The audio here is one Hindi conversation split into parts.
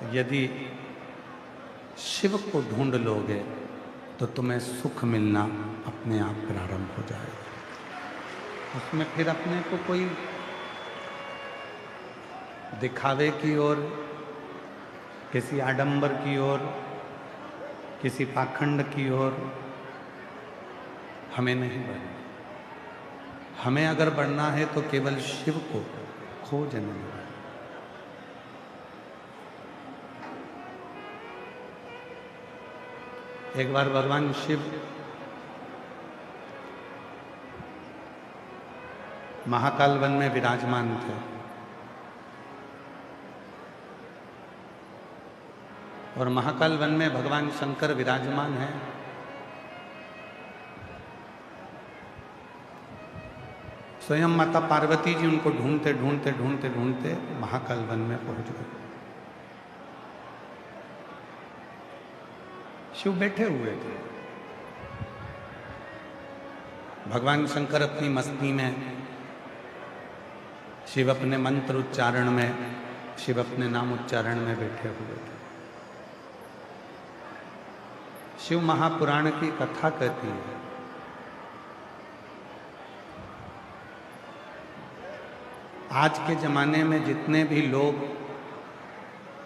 यदि शिव को ढूंढ लोगे तो तुम्हें सुख मिलना अपने आप प्रारंभ हो जाएगा। उसमें फिर अपने को कोई दिखावे की ओर, किसी आडंबर की ओर, किसी पाखंड की ओर हमें नहीं बढ़ना। हमें अगर बढ़ना है तो केवल शिव को खोजने में। एक बार भगवान शिव महाकाल वन में विराजमान थे और महाकाल वन में भगवान शंकर विराजमान हैं। स्वयं माता पार्वती जी उनको ढूंढते ढूंढते ढूंढते ढूंढते महाकाल वन में पहुंच गए। शिव बैठे हुए थे। भगवान शंकर अपनी मस्ती में, शिव अपने मंत्र उच्चारण में, शिव अपने नाम उच्चारण में बैठे हुए थे। शिव महापुराण की कथा कहती है। आज के जमाने में जितने भी लोग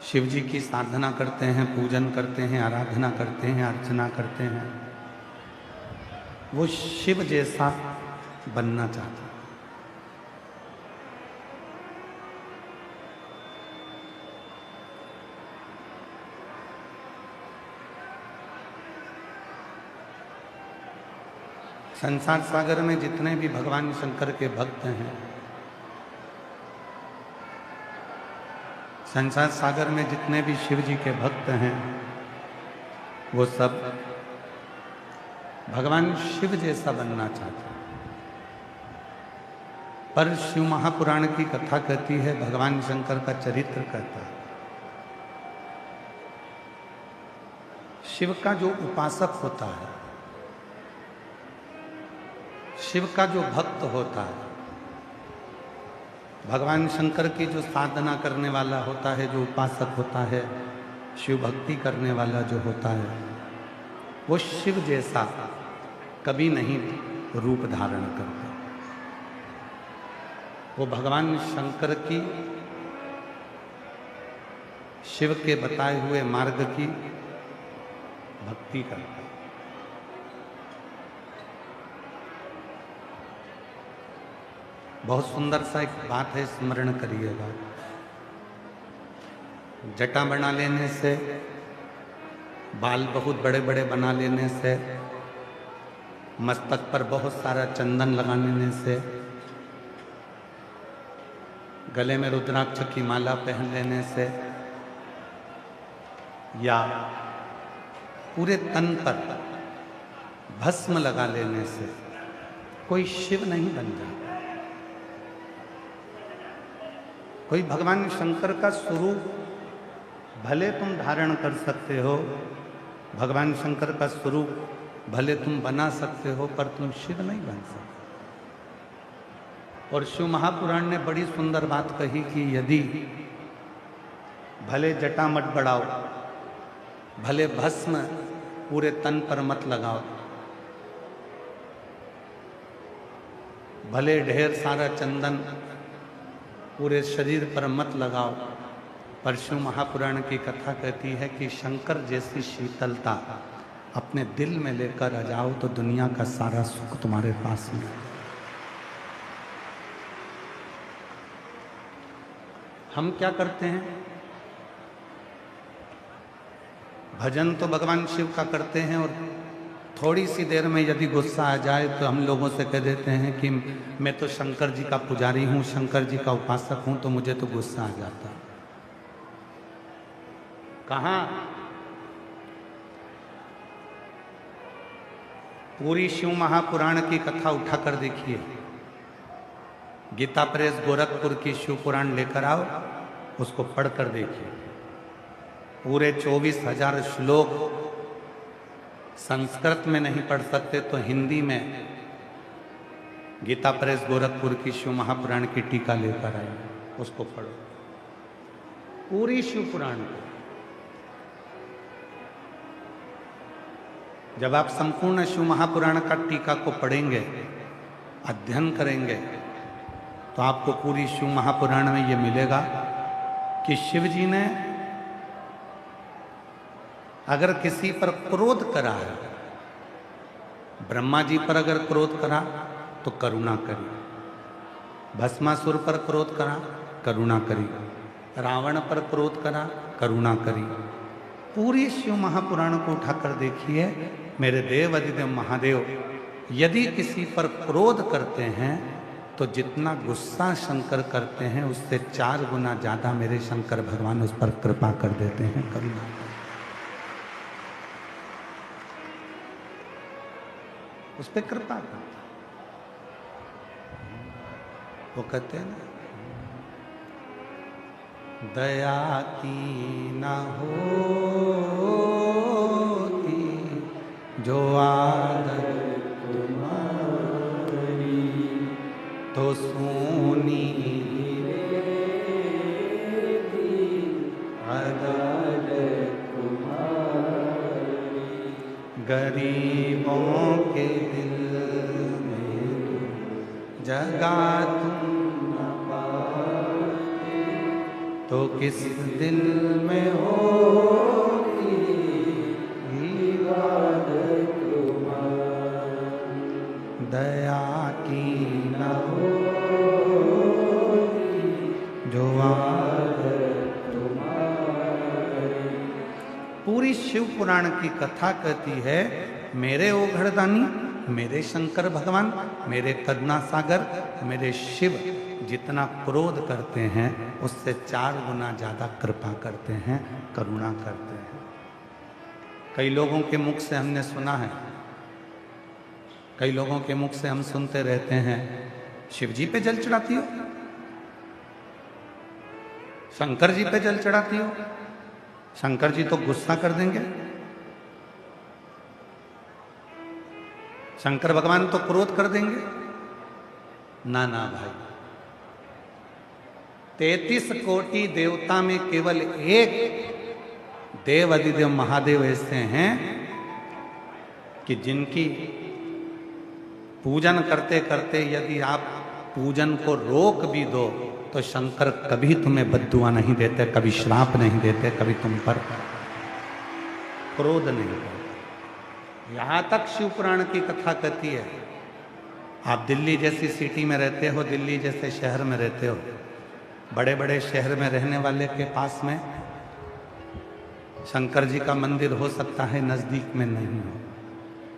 शिव जी की साधना करते हैं, पूजन करते हैं, आराधना करते हैं, अर्चना करते हैं, वो शिव जैसा बनना चाहते हैं। संसार सागर में जितने भी भगवान शंकर के भक्त हैं, संसार सागर में जितने भी शिव जी के भक्त हैं, वो सब भगवान शिव जैसा बनना चाहते हैं। पर शिव महापुराण की कथा कहती है, भगवान शंकर का चरित्र कहता है, शिव का जो उपासक होता है, शिव का जो भक्त होता है, भगवान शंकर की जो साधना करने वाला होता है, जो उपासक होता है, शिव भक्ति करने वाला जो होता है, वो शिव जैसा कभी नहीं रूप धारण करता। वो भगवान शंकर की, शिव के बताए हुए मार्ग की भक्ति करता है। बहुत सुंदर सा एक बात है, स्मरण करिएगा। जटा बना लेने से, बाल बहुत बड़े बड़े बना लेने से, मस्तक पर बहुत सारा चंदन लगा लेने से, गले में रुद्राक्ष की माला पहन लेने से, या पूरे तन पर भस्म लगा लेने से कोई शिव नहीं बन जाता। कोई भगवान शंकर का स्वरूप भले तुम धारण कर सकते हो, भगवान शंकर का स्वरूप भले तुम बना सकते हो, पर तुम शिव नहीं बन सकते। और शिव महापुराण ने बड़ी सुंदर बात कही कि यदि भले जटा मत बढ़ाओ, भले भस्म पूरे तन पर मत लगाओ, भले ढेर सारा चंदन पूरे शरीर पर मत लगाओ, पर शिव महापुराण की कथा कहती है कि शंकर जैसी शीतलता अपने दिल में लेकर आ जाओ तो दुनिया का सारा सुख तुम्हारे पास में। हम क्या करते हैं? भजन तो भगवान शिव का करते हैं और थोड़ी सी देर में यदि गुस्सा आ जाए तो हम लोगों से कह देते हैं कि मैं तो शंकर जी का पुजारी हूं, शंकर जी का उपासक हूं, तो मुझे तो गुस्सा आ जाता है। कहां? पूरी शिव महापुराण की कथा उठाकर देखिए। गीता प्रेस गोरखपुर की शिव पुराण लेकर आओ, उसको पढ़कर देखिए। पूरे 24,000 श्लोक संस्कृत में नहीं पढ़ सकते तो हिंदी में गीता प्रेस गोरखपुर की शिव महापुराण की टीका लेकर आए, उसको पढ़ो, पूरी शिव पुराण को। जब आप संपूर्ण शिव महापुराण का टीका को पढ़ेंगे, अध्ययन करेंगे, तो आपको पूरी शिव महापुराण में ये मिलेगा कि शिव जी ने अगर किसी पर क्रोध करा है, ब्रह्मा जी पर अगर क्रोध करा तो करुणा करी, भस्मासुर पर क्रोध करा करुणा करी, रावण पर क्रोध करा करुणा करी। पूरी शिव महापुराण को उठाकर देखिए, मेरे देव अधिदेव महादेव यदि किसी पर क्रोध करते हैं तो जितना गुस्सा शंकर करते हैं उससे 4 गुना ज्यादा मेरे शंकर भगवान उस पर कृपा कर देते हैं, करुणा। उस पर कृपा करते, वो कहते हैं ना, दया की न होती जो आदत तुम्हारी, तो सुनी अदालत तुम्हारी, गरीबों के दिल में जगा तुम न पाते, तो किस दिल में होगी इबादत तुम्हारी, दया की न होगी जो आदत तुम्हारी। पूरी शिव पुराण की कथा कहती है, मेरे ओघड़दानी, मेरे शंकर भगवान, मेरे करुणा सागर, मेरे शिव जितना क्रोध करते हैं उससे 4 गुना ज्यादा कृपा करते हैं, करुणा करते हैं। कई लोगों के मुख से हमने सुना है, कई लोगों के मुख से हम सुनते रहते हैं, शिव जी पे जल चढ़ाती हो, शंकर जी पे जल चढ़ाती हो, शंकर जी तो गुस्सा कर देंगे, शंकर भगवान तो क्रोध कर देंगे। ना ना भाई, 33 कोटि देवता में केवल एक देव अधिदेव महादेव ऐसे हैं कि जिनकी पूजन करते करते यदि आप पूजन को रोक भी दो तो शंकर कभी तुम्हें बद्दुआ नहीं देते, कभी श्राप नहीं देते, कभी तुम पर क्रोध नहीं करते। यहां तक शिव पुराण की कथा कहती है, आप दिल्ली जैसी सिटी में रहते हो, दिल्ली जैसे शहर में रहते हो, बड़े बड़े शहर में रहने वाले के पास में शंकर जी का मंदिर हो सकता है, नजदीक में नहीं हो,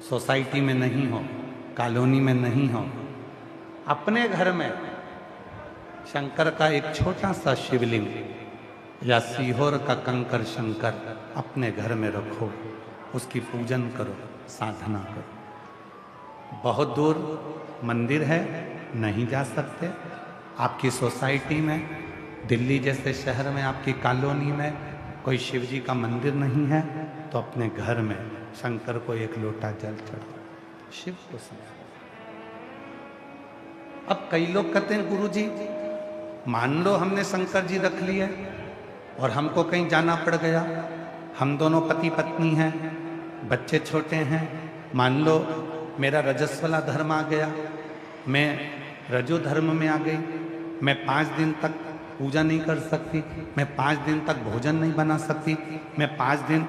सोसाइटी में नहीं हो, कॉलोनी में नहीं हो। अपने घर में शंकर का एक छोटा सा शिवलिंग या सीहोर का कंकर शंकर अपने घर में रखो, उसकी पूजन करो, साधना करो। बहुत दूर मंदिर है, नहीं जा सकते, आपकी सोसाइटी में, दिल्ली जैसे शहर में, आपकी कॉलोनी में कोई शिव जी का मंदिर नहीं है, तो अपने घर में शंकर को एक लोटा जल चढ़ाओ, शिव को समझो। अब कई लोग कहते हैं गुरुजी, मान लो हमने शंकर जी रख लिए और हमको कहीं जाना पड़ गया, हम दोनों पति पत्नी हैं, बच्चे छोटे हैं, मान लो मेरा रजस्वला धर्म आ गया, मैं रजो धर्म में आ गई, मैं 5 दिन तक पूजा नहीं कर सकती, मैं 5 दिन तक भोजन नहीं बना सकती, मैं 5 दिन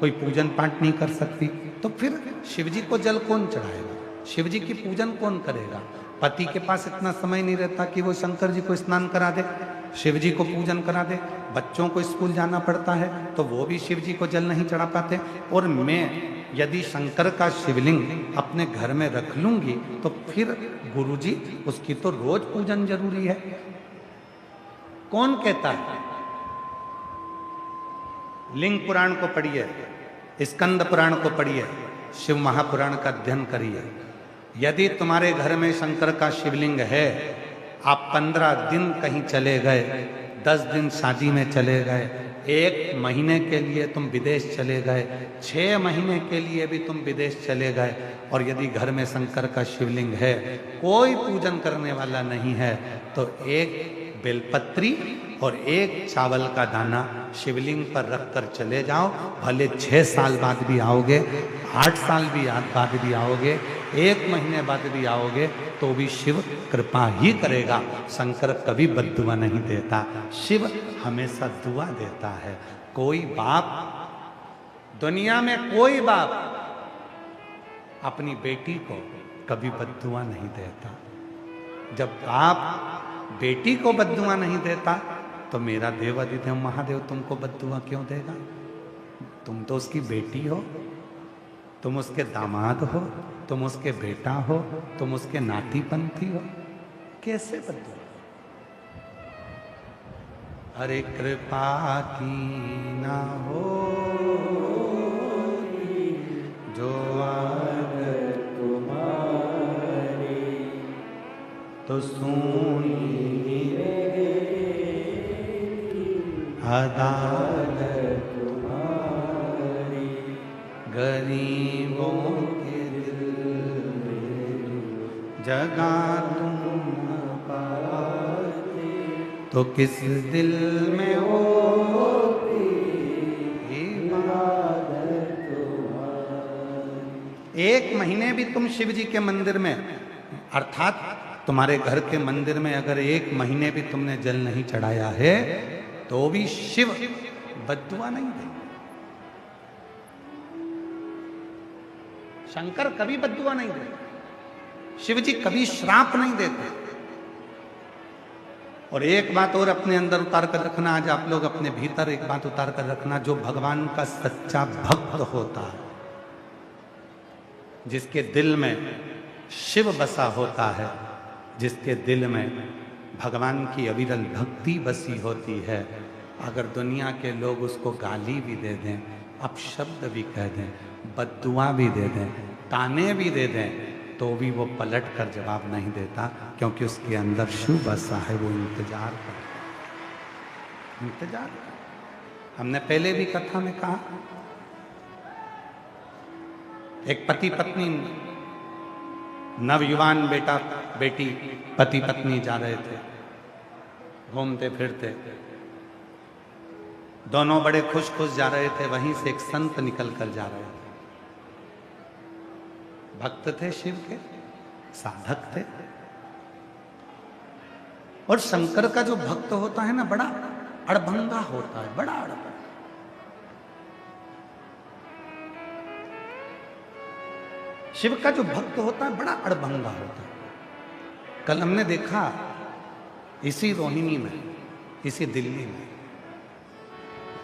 कोई पूजन पाठ नहीं कर सकती, तो फिर शिव जी को जल कौन चढ़ाएगा, शिव जी की पूजन कौन करेगा? पति के पास इतना समय नहीं रहता कि वो शंकर जी को स्नान करा दे, शिव जी को पूजन करा दे, बच्चों को स्कूल जाना पड़ता है तो वो भी शिव जी को जल नहीं चढ़ा पाते। और मैं यदि शंकर का शिवलिंग अपने घर में रख लूंगी तो फिर गुरुजी उसकी तो रोज पूजन जरूरी है। कौन कहता है? लिंग पुराण को पढ़िए, स्कंद पुराण को पढ़िए, शिव महापुराण का अध्ययन करिए। यदि तुम्हारे घर में शंकर का शिवलिंग है, आप 15 दिन कहीं चले गए, 10 दिन शादी में चले गए, 1 महीने के लिए तुम विदेश चले गए, 6 महीने के लिए भी तुम विदेश चले गए, और यदि घर में शंकर का शिवलिंग है, कोई पूजन करने वाला नहीं है, तो 1 बेलपत्री और एक चावल का दाना शिवलिंग पर रखकर चले जाओ, भले 6 साल बाद भी आओगे, 8 साल भी बाद भी आओगे, 1 महीने बाद भी आओगे, तो भी शिव कृपा ही करेगा। शंकर कभी बद्दुआ नहीं देता, शिव हमेशा दुआ देता है। कोई बाप, दुनिया में कोई बाप अपनी बेटी को कभी बद्दुआ नहीं देता। जब बाप बेटी को बद्दुआ नहीं देता तो मेरा देवाधिदेव महादेव तुमको बद्दुआ क्यों देगा? तुम तो उसकी बेटी हो, तुम उसके दामाद हो, तुम उसके बेटा हो, तुम उसके नाती पंथी हो, कैसे बद्दुआ? अरे कृपा की ना हो जो आदत तुम्हारी, तो सुनी अदालत तुम्हारी, गरीबों के दिल में जगा तुम न पाते, तो किस दिल में होती इबादत तुम्हारी। 1 महीने भी तुम शिव जी के मंदिर में, अर्थात तुम्हारे घर के मंदिर में अगर 1 महीने भी तुमने जल नहीं चढ़ाया है तो भी शिव बद्दुआ नहीं देंगे। शंकर कभी बद्दुआ नहीं देते, शिव जी कभी श्राप नहीं देते। और एक बात और अपने अंदर उतार कर रखना, आज आप लोग अपने भीतर एक बात उतार कर रखना, जो भगवान का सच्चा भक्त होता है, जिसके दिल में शिव बसा होता है, जिसके दिल में भगवान की अविरल भक्ति बसी होती है, अगर दुनिया के लोग उसको गाली भी दे दें, अपशब्द भी कह दें, बद्दुआ भी दे दें, ताने भी दे दें, तो भी वो पलट कर जवाब नहीं देता, क्योंकि उसके अंदर शिव बसा है। वो इंतजार कर। हमने पहले भी कथा में कहा, एक पति पत्नी, नवयुवान बेटा बेटी पति पत्नी जा रहे थे, घूमते फिरते, दोनों बड़े खुश खुश जा रहे थे। वहीं से एक संत निकल कर जा रहे थे, भक्त थे शिव के, साधक थे। और शंकर का जो भक्त होता है ना, बड़ा अड़भंगा होता है, बड़ा अड़भंगा। शिव का जो भक्त होता है बड़ा अड़भंगा होता है। कल हमने देखा इसी रोहिणी में, इसी दिल्ली में,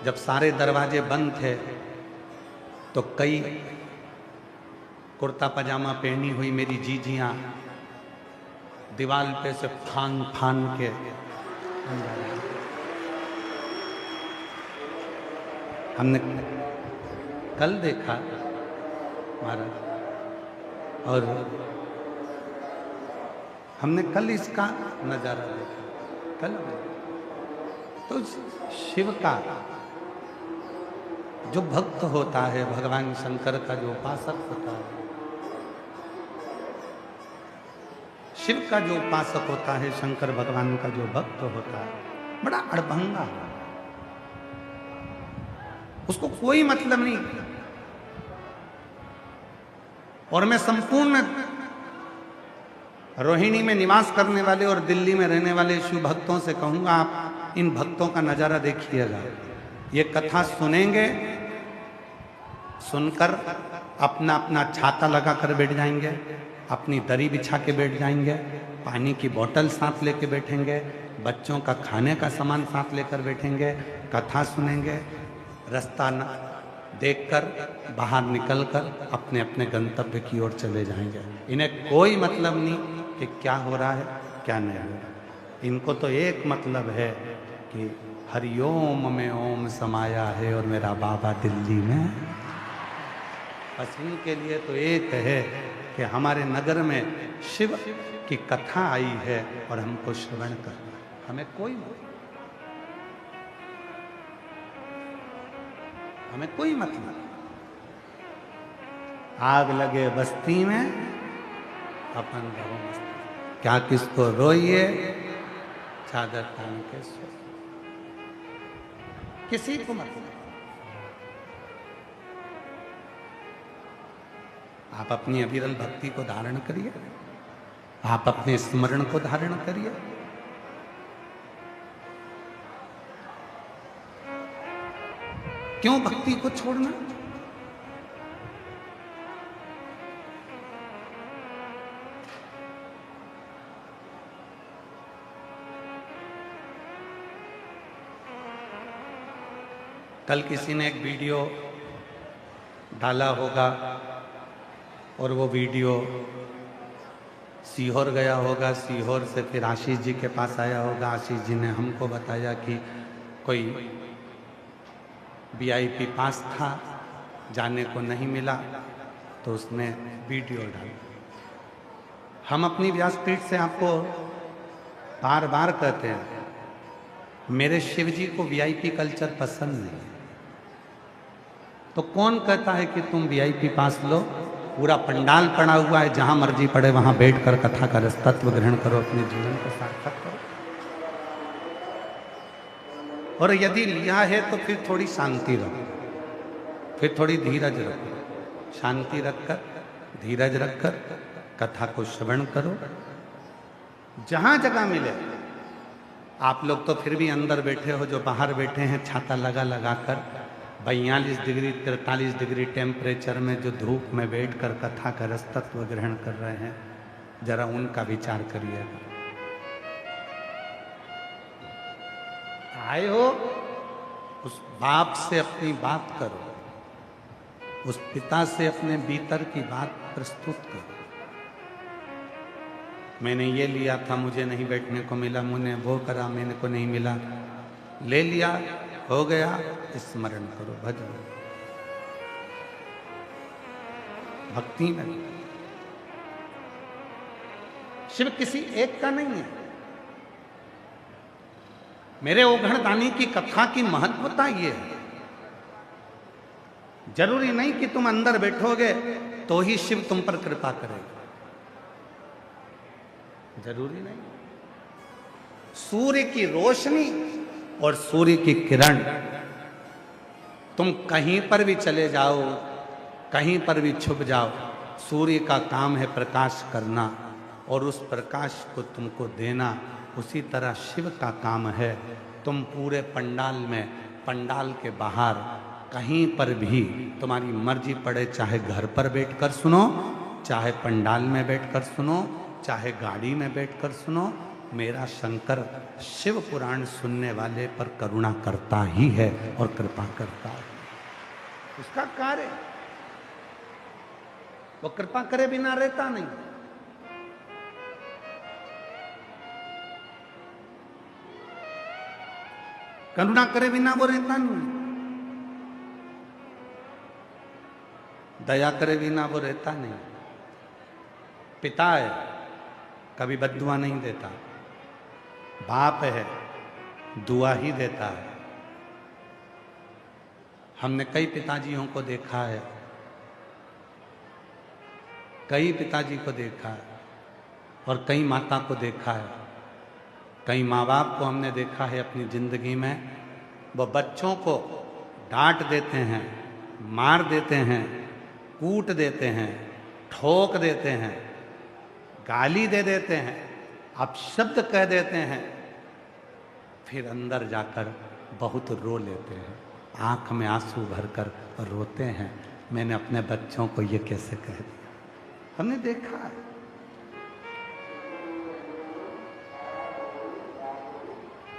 जब सारे दरवाजे बंद थे तो कई कुर्ता पजामा पहनी हुई मेरी जीजियां दीवार पे से फान फान के हमने कल देखा महाराज, और हमने कल इसका नजारा देखा। कल तो शिव का जो भक्त होता है, भगवान शंकर का जो उपासक होता है, शिव का जो उपासक होता है, शंकर भगवान का जो भक्त होता है, बड़ा अड़भंगा, उसको कोई मतलब नहीं। और मैं संपूर्ण रोहिणी में निवास करने वाले और दिल्ली में रहने वाले शिव भक्तों से कहूंगा, आप इन भक्तों का नजारा देखिएगा। ये कथा सुनेंगे, सुनकर अपना अपना छाता लगा कर बैठ जाएंगे, अपनी दरी बिछा के बैठ जाएंगे, पानी की बोतल साथ लेके बैठेंगे, बच्चों का खाने का सामान साथ लेकर बैठेंगे, कथा सुनेंगे, रास्ता देखकर बाहर निकलकर अपने अपने गंतव्य की ओर चले जाएंगे। इन्हें कोई मतलब नहीं कि क्या हो रहा है क्या नहीं हो रहा। इनको तो एक मतलब है कि हरिओम में ओम समाया है और मेरा बाबा दिल्ली में। बस इनके लिए तो एक है कि हमारे नगर में शिव की कथा आई है और हमको श्रवण करना, हमें कोई मतलब। आग लगे बस्ती में अपन रहो मस्ती, क्या किसको रोइए चादर तान के सो। किसी को मत। आप अपनी अविरल भक्ति को धारण करिए, आप अपने स्मरण को धारण करिए। क्यों भक्ति को छोड़ना? कल किसी ने एक वीडियो डाला होगा और वो वीडियो सीहोर गया होगा, सीहोर से फिर आशीष जी के पास आया होगा। आशीष जी ने हमको बताया कि कोई वीआईपी पास था, जाने को नहीं मिला, तो उसने वीडियो डाला। हम अपनी व्यासपीठ से आपको बार बार कहते हैं, मेरे शिव जी को वीआईपी कल्चर पसंद नहीं। तो कौन कहता है कि तुम वीआईपी पास लो? पूरा पंडाल पड़ा हुआ है, जहां मर्जी पड़े वहां बैठकर कथा का रस तत्व ग्रहण करो, अपने जीवन को सार्थक करो। और यदि लिया है तो फिर थोड़ी शांति रखो, फिर थोड़ी धीरज रखो। शांति रखकर, धीरज रखकर कथा को श्रवण करो। जहां जगह मिले। आप लोग तो फिर भी अंदर बैठे हो, जो बाहर बैठे हैं छाता लगा लगा कर 42 डिग्री 43 डिग्री टेम्परेचर में जो धूप में बैठकर कथा का रस तत्व ग्रहण कर रहे हैं, जरा उनका विचार करिएगा। आए हो, उस बाप से अपनी बात करो, उस पिता से अपने भीतर की बात प्रस्तुत करो। मैंने ये लिया था, मुझे नहीं बैठने को मिला, मुझे वो करा, मैंने को नहीं मिला, ले लिया, हो गया, स्मरण करो, भजन। भक्ति में शिव किसी एक का नहीं है। मेरे ओघड़दानी की कथा की महत्वता ये है, जरूरी नहीं कि तुम अंदर बैठोगे तो ही शिव तुम पर कृपा करेगा, जरूरी नहीं। सूर्य की रोशनी और सूर्य की किरण, तुम कहीं पर भी चले जाओ, कहीं पर भी छुप जाओ, सूर्य का काम है प्रकाश करना और उस प्रकाश को तुमको देना। उसी तरह शिव का काम है, तुम पूरे पंडाल में, पंडाल के बाहर, कहीं पर भी तुम्हारी मर्जी पड़े, चाहे घर पर बैठकर सुनो, चाहे पंडाल में बैठकर सुनो, चाहे गाड़ी में बैठकर सुनो, मेरा शंकर शिव पुराण सुनने वाले पर करुणा करता ही है और कृपा करता है। उसका कार्य, वो कृपा करे बिना रहता नहीं। करुणा करे बिना वो रहता नहीं, दया करे बिना वो रहता नहीं। पिता है, कभी बद्दुआ नहीं देता। बाप है, दुआ ही देता है। हमने कई पिताजियों को देखा है, कई पिताजी को देखा है और कई माता को देखा है, कई माँ बाप को हमने देखा है अपनी जिंदगी में। वो बच्चों को डांट देते हैं, मार देते हैं, कूट देते हैं, ठोक देते हैं, गाली दे देते हैं, अपशब्द कह देते हैं, फिर अंदर जाकर बहुत रो लेते हैं, आंख में आंसू भरकर रोते हैं। मैंने अपने बच्चों को ये कैसे कह दिया? हमने देखा है।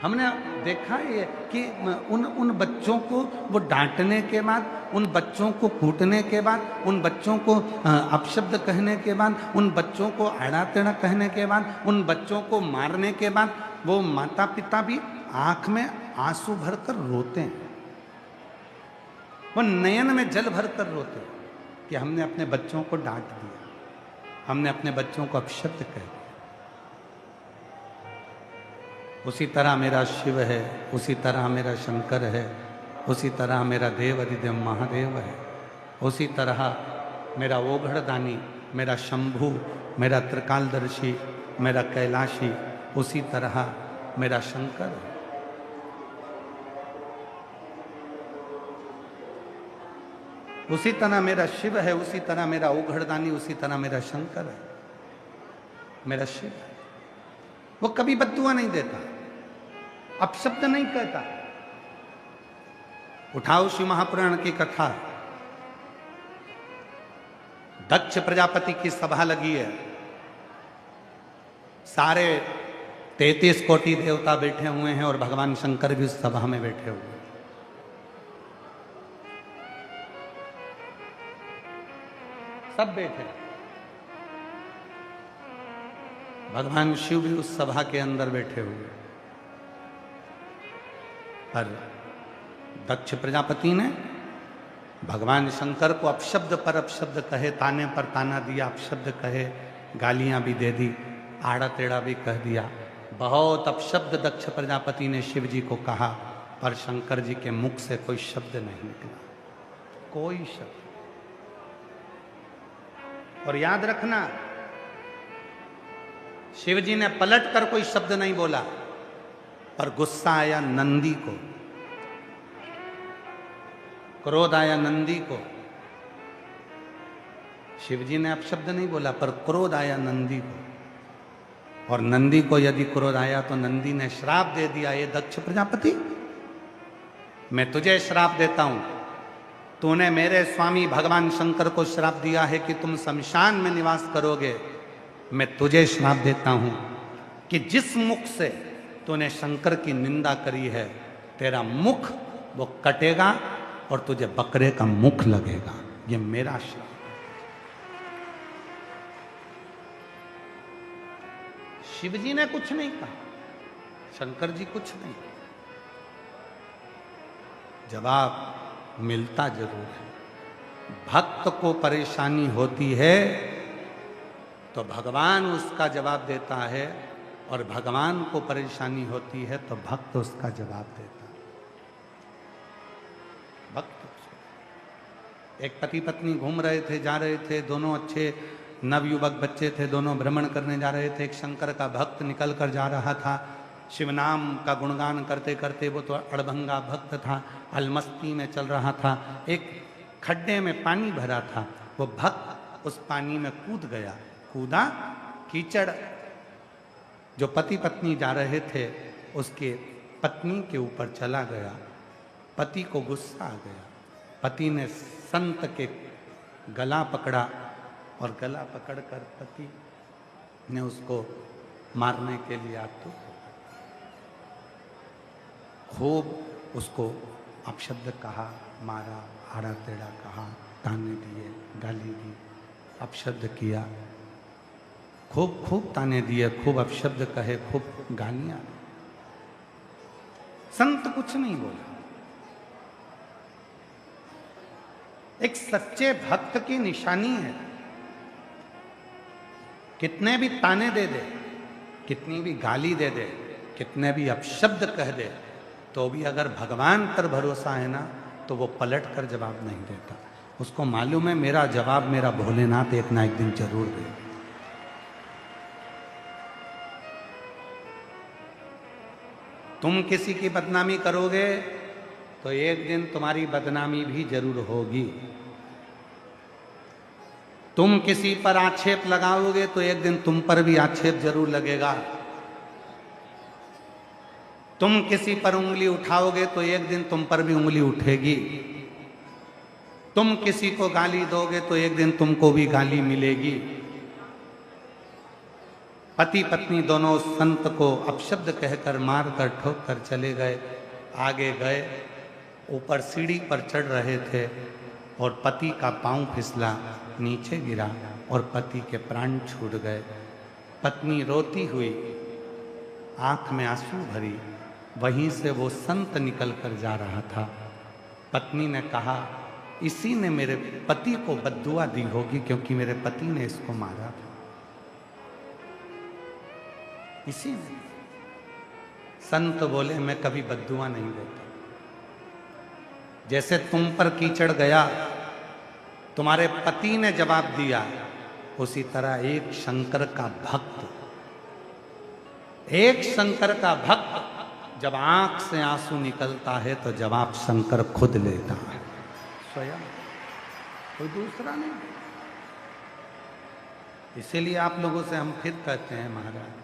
हमने देखा ये कि उन बच्चों को वो डांटने के बाद, उन बच्चों को कूटने के बाद, उन बच्चों को अपशब्द कहने के बाद, उन बच्चों को आड़ा टेढ़ा कहने के बाद, उन बच्चों को मारने के बाद, वो माता पिता भी आंख में आंसू भरकर रोते हैं, वो नयन में जल भरकर रोते हैं कि हमने अपने बच्चों को डांट दिया, हमने अपने बच्चों को अपशब्द कह दिया। उसी तरह मेरा शिव है, उसी तरह मेरा शंकर है, उसी तरह मेरा देव अधिदेव महादेव है, उसी तरह मेरा ओघड़दानी, मेरा शंभु, मेरा त्रिकालदर्शी, मेरा कैलाशी, उसी तरह मेरा शंकर है। उसी तरह मेरा शिव है, उसी तरह मेरा उघड़दानी, उसी तरह मेरा शंकर है, मेरा शिव है। वो कभी बद्दुआ नहीं देता, अपशब्द नहीं कहता। उठाओ शिव महापुराण की कथा, दक्ष प्रजापति की सभा लगी है, सारे 33 कोटि देवता बैठे हुए हैं और भगवान शंकर भी उस सभा में बैठे हुए हैं। सब बैठे, भगवान शिव भी उस सभा के अंदर बैठे हुए। पर दक्ष प्रजापति ने भगवान शंकर को अपशब्द पर अपशब्द कहे, ताने पर ताना दिया, अपशब्द कहे, गालियां भी दे दी, आड़ा टेढ़ा भी कह दिया। बहुत अपशब्द दक्ष प्रजापति ने शिव जी को कहा, पर शंकर जी के मुख से कोई शब्द नहीं निकला, कोई शब्द। और याद रखना, शिव जी ने पलट कर कोई शब्द नहीं बोला, पर गुस्सा आया नंदी को, क्रोध आया नंदी को। शिव जी ने अपशब्द नहीं बोला, पर क्रोध आया नंदी को। और नंदी को यदि क्रोध आया तो नंदी ने श्राप दे दिया, ये दक्ष प्रजापति, मैं तुझे श्राप देता हूं, तूने मेरे स्वामी भगवान शंकर को श्राप दिया है कि तुम शमशान में निवास करोगे। मैं तुझे श्राप देता हूं कि जिस मुख से तूने शंकर की निंदा करी है, तेरा मुख वो कटेगा और तुझे बकरे का मुख लगेगा। ये मेरा श्राप। शिव जी ने कुछ नहीं कहा, शंकर जी कुछ नहीं, जवाब मिलता जरूर है। भक्त को परेशानी होती है तो भगवान उसका जवाब देता है, और भगवान को परेशानी होती है तो भक्त उसका जवाब देता है। भक्त, एक पति पत्नी घूम रहे थे, जा रहे थे, दोनों अच्छे नवयुवक बच्चे थे, दोनों भ्रमण करने जा रहे थे। एक शंकर का भक्त निकल कर जा रहा था, शिव नाम का गुणगान करते करते, वो तो अड़भंगा भक्त था, अलमस्ती में चल रहा था। एक खड्डे में पानी भरा था, वो भक्त उस पानी में कूद गया, कूदा, कीचड़ जो पति पत्नी जा रहे थे उसके पत्नी के ऊपर चला गया। पति को गुस्सा आ गया, पति ने संत के गला पकड़ा और गला पकड़कर पति ने उसको मारने के लिए आतुर, खूब उसको अपशब्द कहा, मारा, आड़ा टेढ़ा कहा, ताने दिए, गाली दी, अपशब्द किया, खूब खूब ताने दिए, खूब अपशब्द कहे, खूब गालियां। संत कुछ नहीं बोला। एक सच्चे भक्त की निशानी है, कितने भी ताने दे दे, कितनी भी गाली दे दे, कितने भी अपशब्द कह दे, तो भी अगर भगवान पर भरोसा है ना, तो वो पलट कर जवाब नहीं देता। उसको मालूम है मेरा जवाब मेरा भोलेनाथ एक ना एक दिन जरूर दे। तुम किसी की बदनामी करोगे तो एक दिन तुम्हारी बदनामी भी जरूर होगी। तुम किसी पर आक्षेप लगाओगे तो एक दिन तुम पर भी आक्षेप जरूर लगेगा। तुम किसी पर उंगली उठाओगे तो एक दिन तुम पर भी उंगली उठेगी। तुम किसी को गाली दोगे तो एक दिन तुमको भी गाली मिलेगी। पति पत्नी दोनों संत को अपशब्द कहकर मार कर ठोक कर चले गए। आगे गए, ऊपर सीढ़ी पर चढ़ रहे थे और पति का पांव फिसला, नीचे गिरा और पति के प्राण छूट गए। पत्नी रोती हुई, आंख में आंसू भरी, वहीं से वो संत निकल कर जा रहा था। पत्नी ने कहा, इसी ने मेरे पति को बद्दुआ दी होगी क्योंकि मेरे पति ने इसको मारा था। इसी ने। संत बोले, मैं कभी बद्दुआ नहीं देता। जैसे तुम पर कीचड़ गया, तुम्हारे पति ने जवाब दिया, उसी तरह एक शंकर का भक्त, एक शंकर का भक्त जब आंख से आंसू निकलता है तो जवाब शंकर खुद लेता है स्वयं। कोई दूसरा नहीं। इसीलिए आप लोगों से हम फिर कहते हैं महाराज,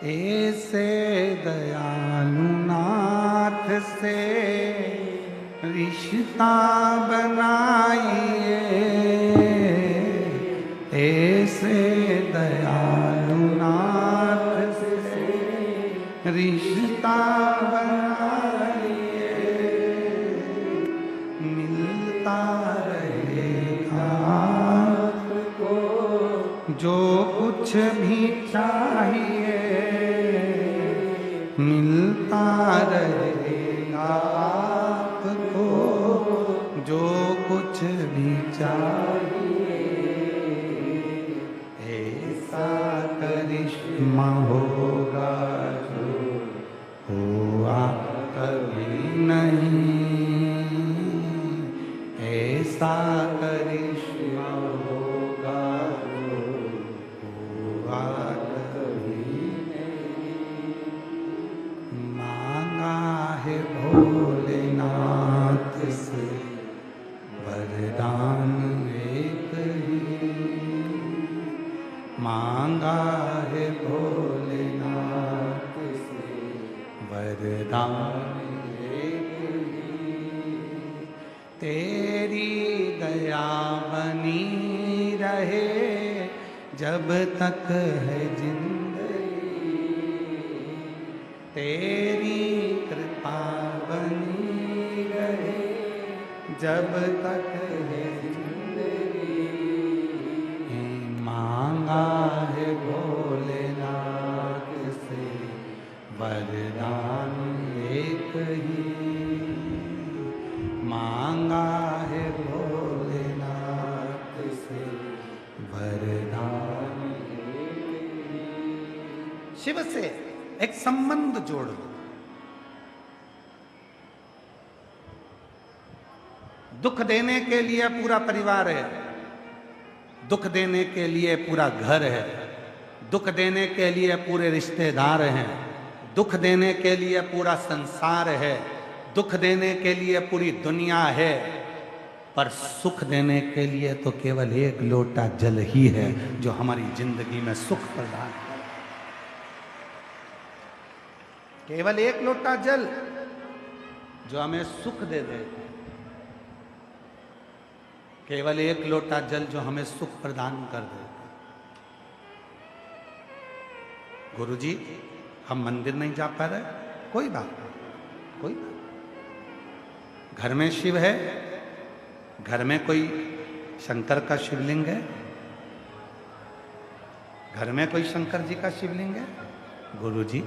ऐसे दयालु नाथ से रिश्ता बनाइए, ऐसे दयालु नाथ से रिश्ता बनाइए, मिलता रहेगा आपको जो कुछ भी चाहिए, मिलता रहेगा आपको जो कुछ भी चाहिए, ऐसा करिश्मा होगा जो हुआ कभी नहीं, ऐसा करिश्मा होगा जो हुआ कभी नहीं। मांगा है भोलेनाथ से वरदान एक ही, मांगा है भोलेनाथ से वरदान एक ही, तेरी दया बनी रहे जब तक है जिंदगी, तेरी कृपा बनी रहे जब तक है जिंदगी, मांगा है भोलेनाथ से वरदान एक ही, मांगा है भोलेनाथ से वरदान एक ही। शिव से एक संबंध जोड़ लो। दुख देने के लिए पूरा परिवार है, दुख देने के लिए पूरा घर है, दुख देने के लिए पूरे रिश्तेदार हैं, दुख देने के लिए पूरा संसार है, दुख देने के लिए पूरी दुनिया है, पर सुख देने के लिए तो केवल एक लोटा जल ही है जो हमारी जिंदगी में सुख प्रदान करे। केवल एक लोटा जल जो हमें सुख दे दे, केवल एक लोटा जल जो हमें सुख प्रदान कर दे। गुरुजी हम मंदिर नहीं जा पा रहे, कोई बात नहीं, कोई बात। घर में शिव है, घर में कोई शंकर का शिवलिंग है, घर में कोई शंकर जी का शिवलिंग है। गुरुजी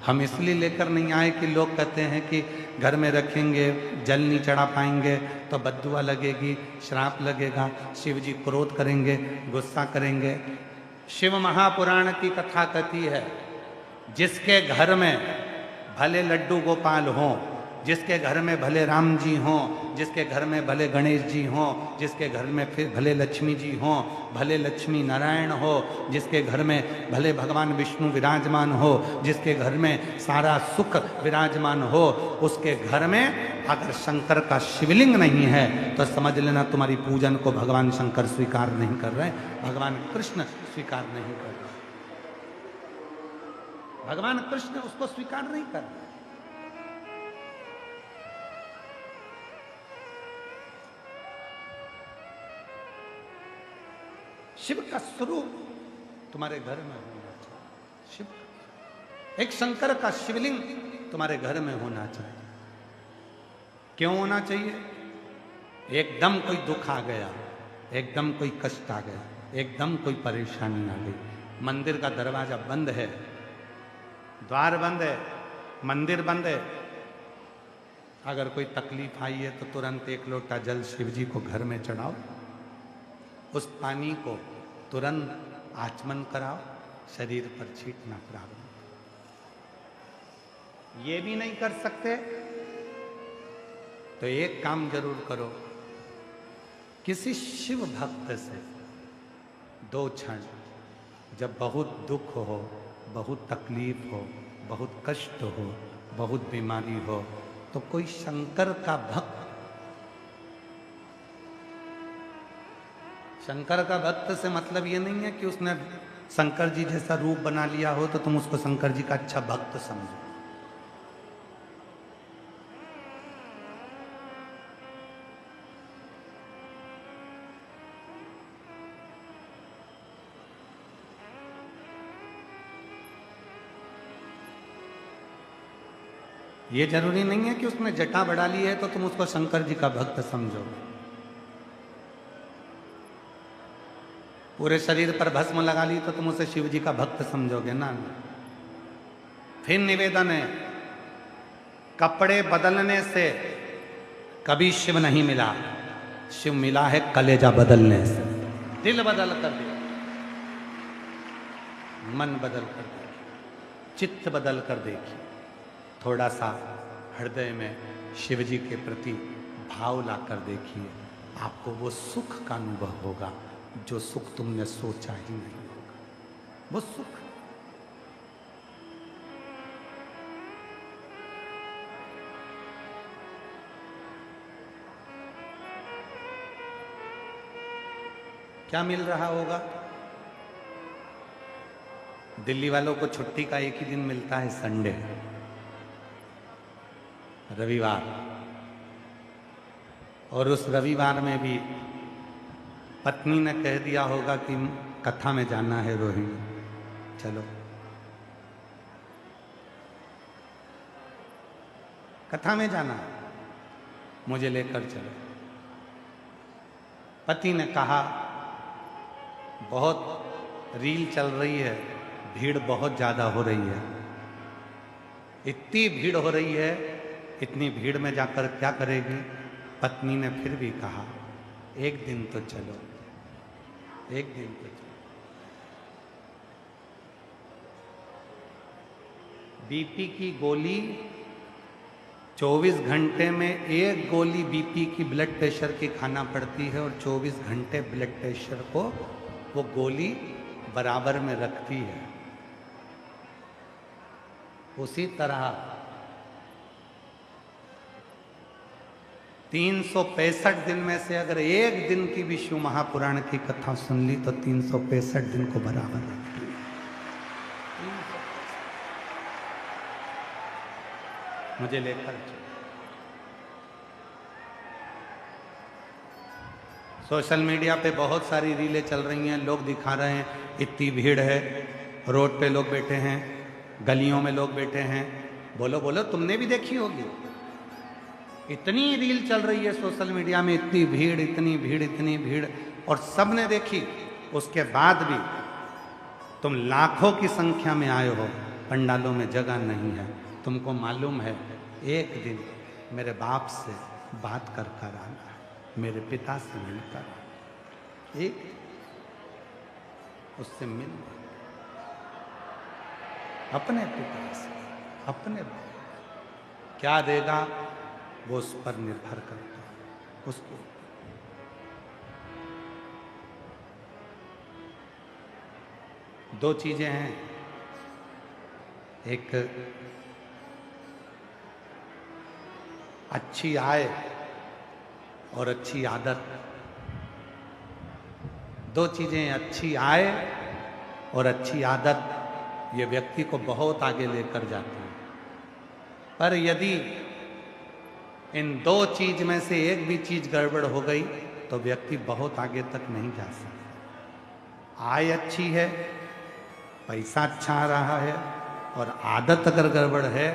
हम इसलिए लेकर नहीं आए कि लोग कहते हैं कि घर में रखेंगे जल नहीं चढ़ा पाएंगे तो बद्दुआ लगेगी, श्राप लगेगा, शिव जी क्रोध करेंगे, गुस्सा करेंगे। शिव महापुराण की कथा कहती है, जिसके घर में भले लड्डू गोपाल हों, जिसके घर में भले राम जी हों, जिसके घर में भले गणेश जी हों, जिसके घर में फिर भले लक्ष्मी जी हों, भले लक्ष्मी नारायण हो, जिसके घर में भले भगवान विष्णु विराजमान हो, जिसके घर में सारा सुख विराजमान हो, उसके घर में अगर शंकर का शिवलिंग नहीं है तो समझ लेना तुम्हारी पूजन को भगवान शंकर स्वीकार नहीं कर रहे, भगवान कृष्ण स्वीकार नहीं कर रहे, भगवान कृष्ण उसको स्वीकार नहीं कर रहे। शिव का स्वरूप तुम्हारे घर में होना चाहिए, शिव एक शंकर का शिवलिंग तुम्हारे घर में होना चाहिए। क्यों होना चाहिए? एकदम कोई दुख आ गया, एकदम कोई कष्ट आ गया, एकदम कोई परेशानी आ गई, मंदिर का दरवाजा बंद है, द्वार बंद है, मंदिर बंद है, अगर कोई तकलीफ आई है तो तुरंत एक लोटा जल शिव जी को घर में चढ़ाओ, उस पानी को तुरंत आचमन कराओ, शरीर पर छींटना प्रारंभ। ये भी नहीं कर सकते तो एक काम जरूर करो, किसी शिव भक्त से 2 क्षण जब बहुत दुख हो, बहुत तकलीफ हो, बहुत कष्ट हो, बहुत बीमारी हो, तो कोई शंकर का भक्त, शंकर का भक्त से मतलब ये नहीं है कि उसने शंकर जी जैसा रूप बना लिया हो तो तुम उसको शंकर जी का अच्छा भक्त समझो। ये जरूरी नहीं है कि उसने जटा बढ़ा ली है तो तुम उसको शंकर जी का भक्त समझो। पूरे शरीर पर भस्म लगा ली तो तुम उसे शिव जी का भक्त समझोगे ना। फिर निवेदन है, कपड़े बदलने से कभी शिव नहीं मिला, शिव मिला है कलेजा बदलने से। दिल बदल कर दिया, मन बदल कर देखिए, चित्त बदल कर देखिए, थोड़ा सा हृदय में शिव जी के प्रति भाव ला कर देखिए, आपको वो सुख का अनुभव होगा जो सुख तुमने सोचा ही नहीं होगा। वो सुख क्या मिल रहा होगा? दिल्ली वालों को छुट्टी का एक ही दिन मिलता है, संडे, रविवार। और उस रविवार में भी पत्नी ने कह दिया होगा कि कथा में जाना है रोहिणी, चलो कथा में जाना है, मुझे लेकर चलो। पति ने कहा बहुत रील चल रही है, भीड़ बहुत ज्यादा हो रही है, इतनी भीड़ हो रही है, इतनी भीड़ में जाकर क्या करेगी? पत्नी ने फिर भी कहा एक दिन तो चलो, एक दिन तो चलो। बीपी की गोली 24 घंटे में एक गोली बीपी की ब्लड प्रेशर की खाना पड़ती है, और 24 घंटे ब्लड प्रेशर को वो गोली बराबर में रखती है। उसी तरह 365 दिन में से अगर एक दिन की भी शिव महापुराण की कथा सुन ली तो 365 दिन को बराबर रखती है। मुझे लेकर चलो। सोशल मीडिया पे बहुत सारी रीलें चल रही हैं, लोग दिखा रहे हैं इतनी भीड़ है, रोड पे लोग बैठे हैं, गलियों में लोग बैठे हैं। बोलो बोलो, तुमने भी देखी होगी, इतनी रील चल रही है सोशल मीडिया में, इतनी भीड़, इतनी भीड़, इतनी भीड़, और सब ने देखी। उसके बाद भी तुम लाखों की संख्या में आए हो, पंडालों में जगह नहीं है। तुमको मालूम है एक दिन मेरे बाप से बात कर कर आना है, मेरे पिता से मिलकर, एक उससे मिल, अपने पिता से, अपने बाप क्या देगा वो उस पर निर्भर करता है। उसको दो चीजें हैं, एक अच्छी आय और अच्छी आदत। दो चीजें, अच्छी आय और अच्छी आदत, ये व्यक्ति को बहुत आगे लेकर जाती है। पर यदि इन दो चीज में से एक भी चीज गड़बड़ हो गई तो व्यक्ति बहुत आगे तक नहीं जा सकता। आय अच्छी है, पैसा अच्छा आ रहा है, और आदत अगर गड़बड़ है,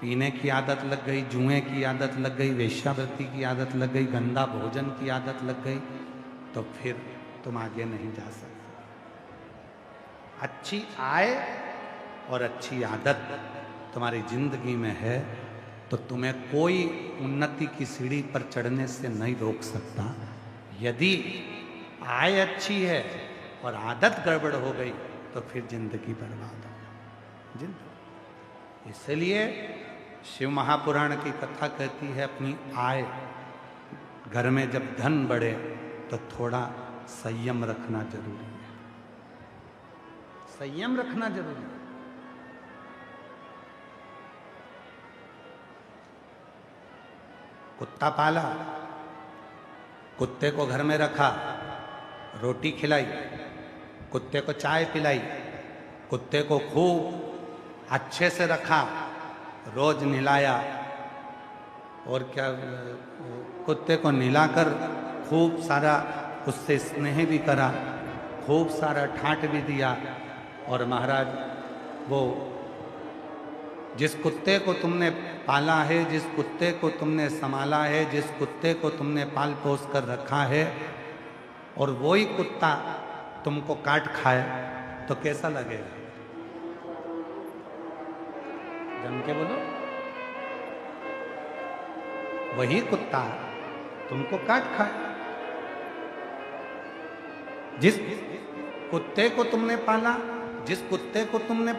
पीने की आदत लग गई, जुए की आदत लग गई, वेश्यावृत्ति की आदत लग गई, गंदा भोजन की आदत लग गई, तो फिर तुम आगे नहीं जा सकते। अच्छी आय और अच्छी आदत तुम्हारी जिंदगी में है तो तुम्हें कोई उन्नति की सीढ़ी पर चढ़ने से नहीं रोक सकता। यदि आय अच्छी है और आदत गड़बड़ हो गई तो फिर जिंदगी बर्बाद हो जिंदगी। इसलिए शिव महापुराण की कथा कहती है अपनी आय, घर में जब धन बढ़े तो थोड़ा संयम रखना जरूरी है। संयम रखना जरूरी है। कुत्ता पाला, कुत्ते को घर में रखा, रोटी खिलाई, कुत्ते को चाय पिलाई, कुत्ते को खूब अच्छे से रखा, रोज नहलाया, और क्या, कुत्ते को नहलाकर खूब सारा उससे स्नेह भी करा, खूब सारा ठाट भी दिया। और महाराज वो जिस कुत्ते को तुमने पाला है, जिस कुत्ते को तुमने संभाला है, जिस कुत्ते को तुमने पाल पोस कर रखा है, और वही कुत्ता तुमको काट खाए तो कैसा लगेगा? जम के बोलो। वही कुत्ता तुमको काट खाए। जिस कुत्ते को तुमने पाला, जिस कुत्ते को तुमने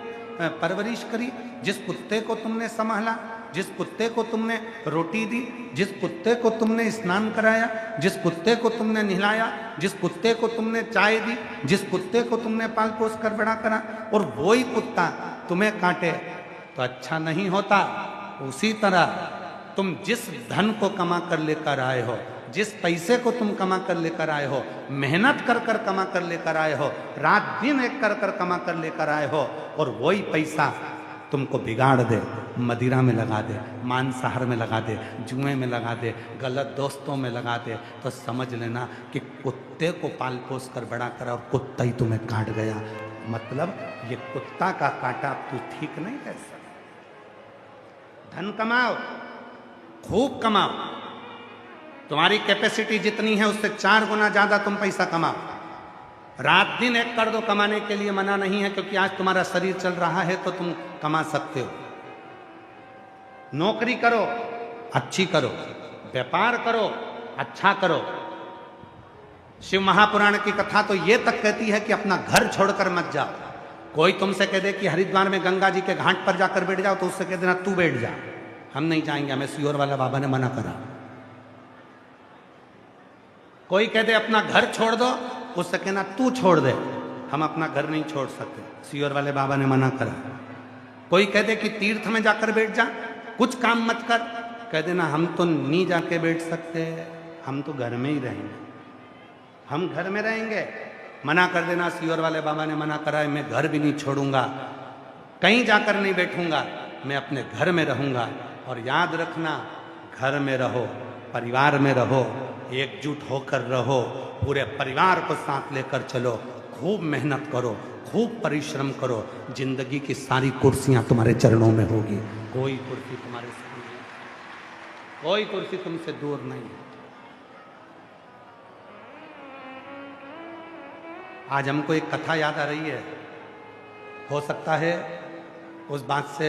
परवरिश करी, जिस कुत्ते को तुमने संभाला, जिस कुत्ते को तुमने रोटी दी, जिस कुत्ते को तुमने स्नान कराया, जिस कुत्ते को तुमने नहलाया, जिस कुत्ते को तुमने चाय दी, जिस कुत्ते को तुमने पाल पोस कर बड़ा करा, और वही कुत्ता तुम्हें काटे तो अच्छा नहीं होता। उसी तरह तुम जिस धन को कमा कर लेकर आए हो, जिस पैसे को तुम कमा कर लेकर आए हो, मेहनत कर कर कमा कर लेकर आए हो, रात दिन एक कर कर कमा कर लेकर आए हो, और वही पैसा तुमको बिगाड़ दे, मदिरा में लगा दे, मांसाहार में लगा दे, जुए में लगा दे, गलत दोस्तों में लगा दे, तो समझ लेना कि कुत्ते को पाल पोस कर बड़ा करा और कुत्ता ही तुम्हें काट गया। मतलब ये कुत्ता का काटा तू ठीक नहीं है। धन कमाओ, खूब कमाओ, तुम्हारी कैपेसिटी जितनी है उससे 4 गुना ज्यादा तुम पैसा कमाओ। रात दिन एक कर दो, कमाने के लिए मना नहीं है, क्योंकि आज तुम्हारा शरीर चल रहा है तो तुम कमा सकते हो। नौकरी करो, अच्छी करो, व्यापार करो, अच्छा करो। शिव महापुराण की कथा तो ये तक कहती है कि अपना घर छोड़कर मत जाओ। कोई तुमसे कह दे कि हरिद्वार में गंगा जी के घाट पर जाकर बैठ जाओ, तो उससे कह देना तू बैठ जा, हम नहीं जाएंगे, हमें सियोर वाला बाबा ने मना करा। कोई कह दे अपना घर छोड़ दो, उससे कहना तू छोड़ दे, हम अपना घर नहीं छोड़ सकते, सियोर वाले बाबा ने मना करा। कोई कह दे कि तीर्थ में जाकर बैठ जा, कुछ काम मत कर, कह देना हम तो नहीं जाके बैठ सकते, हम तो घर में ही रहेंगे, हम घर में रहेंगे। मना कर देना, सियोर वाले बाबा ने मना करा है, मैं घर भी नहीं छोड़ूंगा, कहीं जाकर नहीं बैठूंगा, मैं अपने घर में रहूंगा। और याद रखना, घर में रहो, परिवार में रहो, एकजुट होकर रहो, पूरे परिवार को साथ लेकर चलो, खूब मेहनत करो, खूब परिश्रम करो, जिंदगी की सारी कुर्सियां तुम्हारे चरणों में होगी, कोई कुर्सी तुम्हारे सामने, कोई कुर्सी तुमसे दूर नहीं है। आज हमको एक कथा याद आ रही है, हो सकता है उस बात से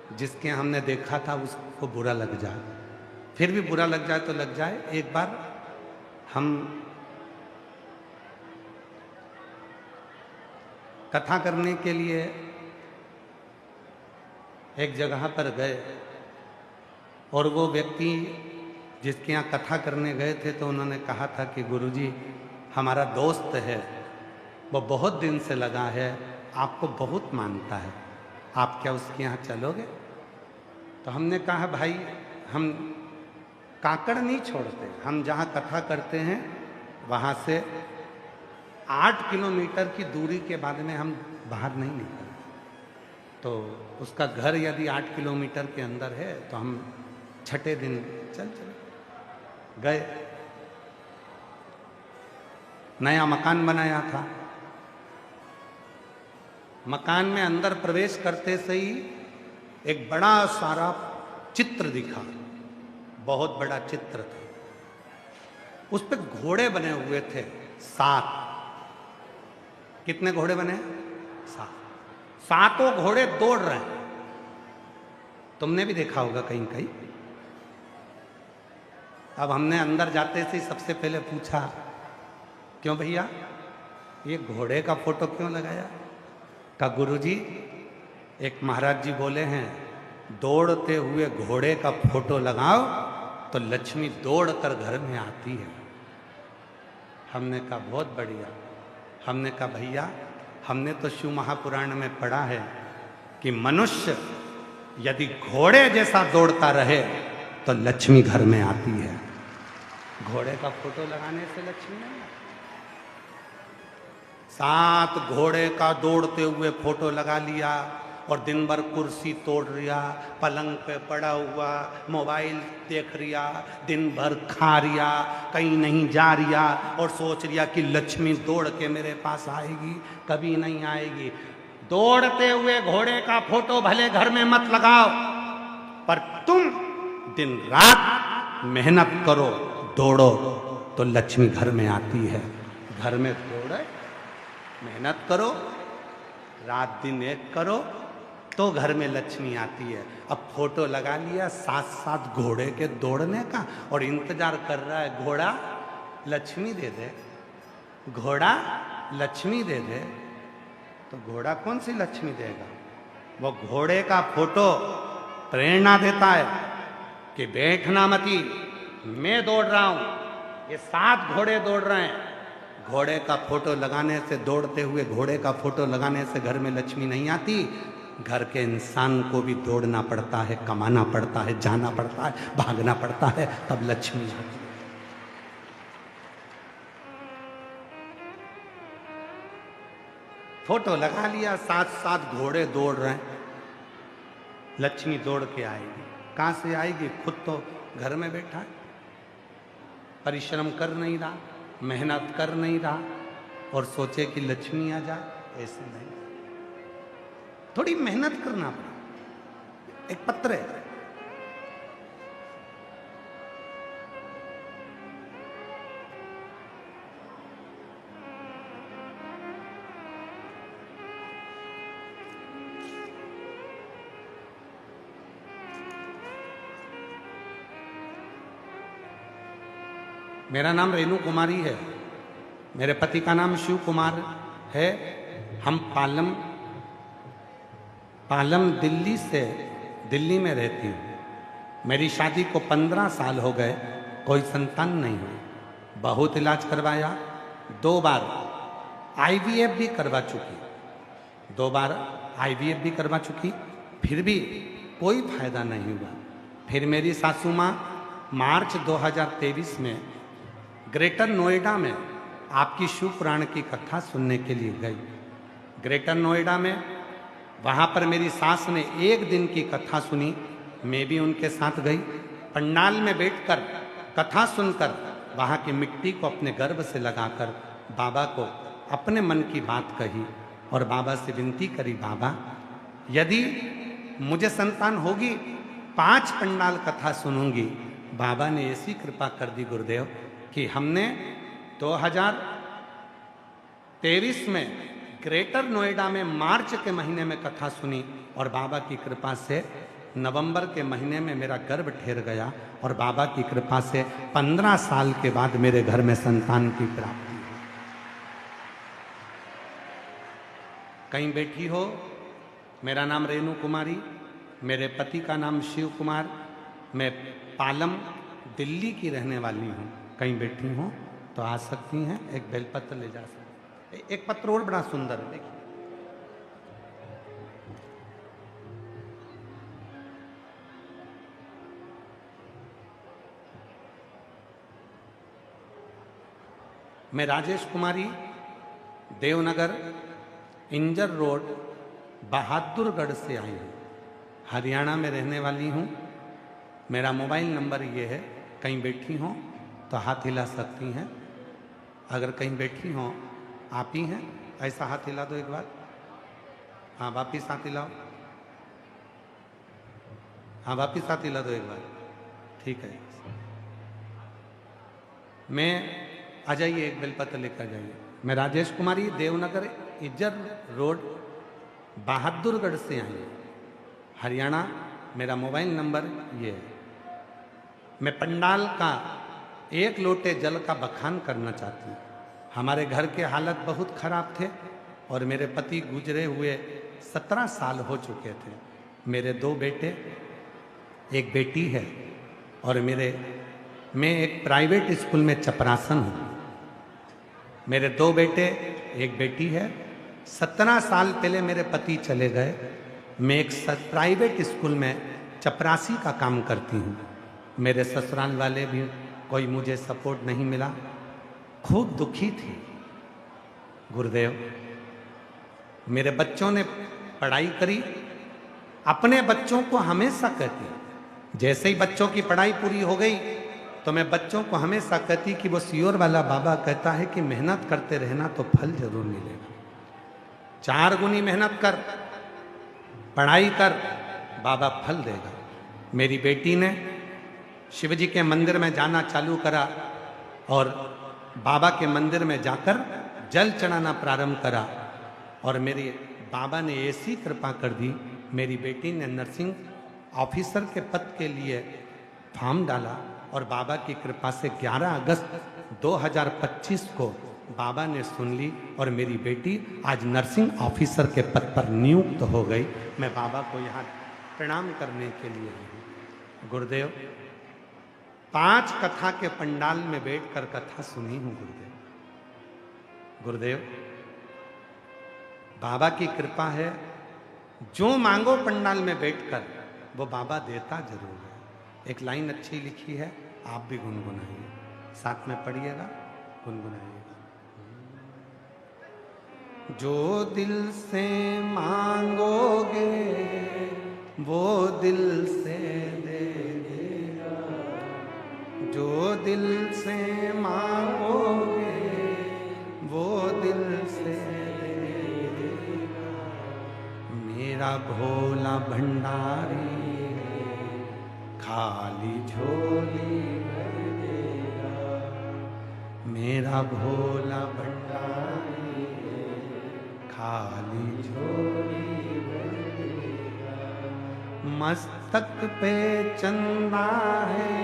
जिसके हमने देखा था उसको बुरा लग जाए, फिर भी बुरा लग जाए तो लग जाए। एक बार हम कथा करने के लिए एक जगह पर गए, और वो व्यक्ति जिसके यहाँ कथा करने गए थे, तो उन्होंने कहा था कि गुरुजी हमारा दोस्त है, वो बहुत दिन से लगा है, आपको बहुत मानता है, आप क्या उसके यहाँ चलोगे? तो हमने कहा भाई हम काकड़ नहीं छोड़ते, हम जहाँ कथा करते हैं वहाँ से 8 किलोमीटर की दूरी के बाद में हम बाहर नहीं निकलते। तो उसका घर यदि 8 किलोमीटर के अंदर है तो हम छठे दिन चले गए। नया मकान बनाया था, मकान में अंदर प्रवेश करते से ही एक बड़ा सारा चित्र दिखा, बहुत बड़ा चित्र था, उस पे घोड़े बने हुए थे 7। कितने घोड़े बने? 7। 7 घोड़े दौड़ रहे हैं। तुमने भी देखा होगा कहीं कहीं। अब हमने अंदर जाते से सबसे पहले पूछा, क्यों भैया ये घोड़े का फोटो क्यों लगाया? का गुरुजी एक महाराज जी बोले हैं, दौड़ते हुए घोड़े का फोटो लगाओ तो लक्ष्मी दौड़ कर घर में आती है। हमने कहा बहुत बढ़िया। हमने कहा भैया हमने तो शिव महापुराण में पढ़ा है कि मनुष्य यदि घोड़े जैसा दौड़ता रहे तो लक्ष्मी घर में आती है। घोड़े का फोटो लगाने से लक्ष्मी नहीं आती। साथ घोड़े का दौड़ते हुए फोटो लगा लिया और दिन भर कुर्सी तोड़ रिया, पलंग पे पड़ा हुआ मोबाइल देख रिया, दिन भर खा रिया, कहीं नहीं जा रिया और सोच रिया कि लक्ष्मी दौड़ के मेरे पास आएगी, कभी नहीं आएगी। दौड़ते हुए घोड़े का फोटो भले घर में मत लगाओ, पर तुम दिन रात मेहनत करो, दौड़ो, तो लक्ष्मी घर में आती है। घर में दौड़े, मेहनत करो, रात दिन एक करो, तो घर में लक्ष्मी आती है। अब फोटो लगा लिया साथ साथ घोड़े के दौड़ने का और इंतजार कर रहा है घोड़ा लक्ष्मी दे दे, घोड़ा लक्ष्मी दे दे। तो घोड़ा कौन सी लक्ष्मी देगा? वो घोड़े का फोटो प्रेरणा देता है कि बैठना मती, मैं दौड़ रहा हूं, ये 7 घोड़े दौड़ रहे हैं। घोड़े का फोटो लगाने से, दौड़ते हुए घोड़े का फोटो लगाने से घर में लक्ष्मी नहीं आती। घर के इंसान को भी दौड़ना पड़ता है, कमाना पड़ता है, जाना पड़ता है, भागना पड़ता है, तब लक्ष्मी आती है। फोटो लगा लिया, साथ साथ घोड़े दौड़ रहे हैं, लक्ष्मी दौड़ के आएगी। कहां से आएगी? खुद तो घर में बैठा है, परिश्रम कर नहीं रहा, मेहनत कर नहीं रहा और सोचे कि लक्ष्मी आ जाए, ऐसे नहीं। थोड़ी मेहनत करना पड़े। एक पत्र है, मेरा नाम रेणु कुमारी है, मेरे पति का नाम शिव कुमार है। हम पालम दिल्ली में रहती हूँ। मेरी शादी को 15 साल हो गए, कोई संतान नहीं हुई। बहुत इलाज करवाया, 2 बार IVF भी करवा चुकी, 2 बार IVF भी करवा चुकी, फिर भी कोई फायदा नहीं हुआ। फिर मेरी सासू माँ मार्च 2023 में ग्रेटर नोएडा में आपकी शिव पुराण की कथा सुनने के लिए गई। ग्रेटर नोएडा में वहाँ पर मेरी सास ने 1 दिन की कथा सुनी, मैं भी उनके साथ गई। पंडाल में बैठकर कथा सुनकर वहाँ की मिट्टी को अपने गर्भ से लगाकर बाबा को अपने मन की बात कही और बाबा से विनती करी, बाबा यदि मुझे संतान होगी 5 पंडाल कथा सुनूंगी। बाबा ने ऐसी कृपा कर दी गुरुदेव कि हमने 2023 में ग्रेटर नोएडा में मार्च के महीने में कथा सुनी और बाबा की कृपा से नवंबर के महीने में मेरा गर्भ ठहर गया और बाबा की कृपा से 15 साल के बाद मेरे घर में संतान की प्राप्ति। कहीं बैठी हो, मेरा नाम रेणु कुमारी, मेरे पति का नाम शिव कुमार, मैं पालम दिल्ली की रहने वाली हूँ। कहीं बैठी हो तो आ सकती हैं, एक बेलपत्र ले जा सकती। एक पत्र और बड़ा सुंदर है, देखिए। मैं राजेश कुमारी, देवनगर इंजर रोड, बहादुरगढ़ से आई हूँ। हरियाणा में रहने वाली हूँ। मेरा मोबाइल नंबर ये है, कहीं बैठी हो तो हाथ हिला सकती हैं। अगर कहीं बैठी हो, आप ही हैं, ऐसा हाथ हिला दो एक बार। हाँ, वापिस हाथ हिलाओ। हाँ, वापिस हाथ हिला दो एक बार। ठीक है, मैं आ जाइए, एक बेलपत्र लेकर जाइए। मैं राजेश कुमारी, देवनगर इज्जर रोड, बहादुरगढ़ से आई हूँ, हरियाणा। मेरा मोबाइल नंबर ये है। मैं पंडाल का 1 लोटे जल का बखान करना चाहती हूँ। हमारे घर के हालत बहुत खराब थे और मेरे पति गुजरे हुए 17 साल हो चुके थे। मेरे 2 बेटे, 1 बेटी है और मैं एक प्राइवेट स्कूल में चपरासन हूँ। मेरे 2 बेटे, 1 बेटी है, 17 साल पहले मेरे पति चले गए। मैं एक प्राइवेट स्कूल में चपरासी का काम करती हूँ। मेरे ससुराल वाले भी कोई मुझे सपोर्ट नहीं मिला, खूब दुखी थी। गुरुदेव, मेरे बच्चों ने पढ़ाई करी, अपने बच्चों को हमेशा कहती, जैसे ही बच्चों की पढ़ाई पूरी हो गई तो मैं बच्चों को हमेशा कहती कि वो सियोर वाला बाबा कहता है कि मेहनत करते रहना तो फल जरूर मिलेगा। 4 गुनी मेहनत कर, पढ़ाई कर, बाबा फल देगा। मेरी बेटी ने शिवजी के मंदिर में जाना चालू करा और बाबा के मंदिर में जाकर जल चढ़ाना प्रारंभ करा और मेरे बाबा ने ऐसी कृपा कर दी, मेरी बेटी ने नर्सिंग ऑफिसर के पद के लिए फॉर्म डाला और बाबा की कृपा से 11 अगस्त 2025 को बाबा ने सुन ली और मेरी बेटी आज नर्सिंग ऑफिसर के पद पर नियुक्त हो गई। मैं बाबा को यहाँ प्रणाम करने के लिए हूँ। गुरुदेव, 5 कथा के पंडाल में बैठकर कथा सुनी हूँ। गुरुदेव, बाबा की कृपा है, जो मांगो पंडाल में बैठकर वो बाबा देता जरूर है। एक लाइन अच्छी लिखी है, आप भी गुनगुनाइए, साथ में पढ़िएगा, गुनगुनाइएगा। जो दिल से मांगोगे वो दिल से दे देगा, जो दिल से मांगोगे वो दिल से दे देगा। मेरा भोला भंडारी खाली झोली भर देगा, मेरा भोला भंडारी खाली झोली भर देगा। मस्तक पे चंदा है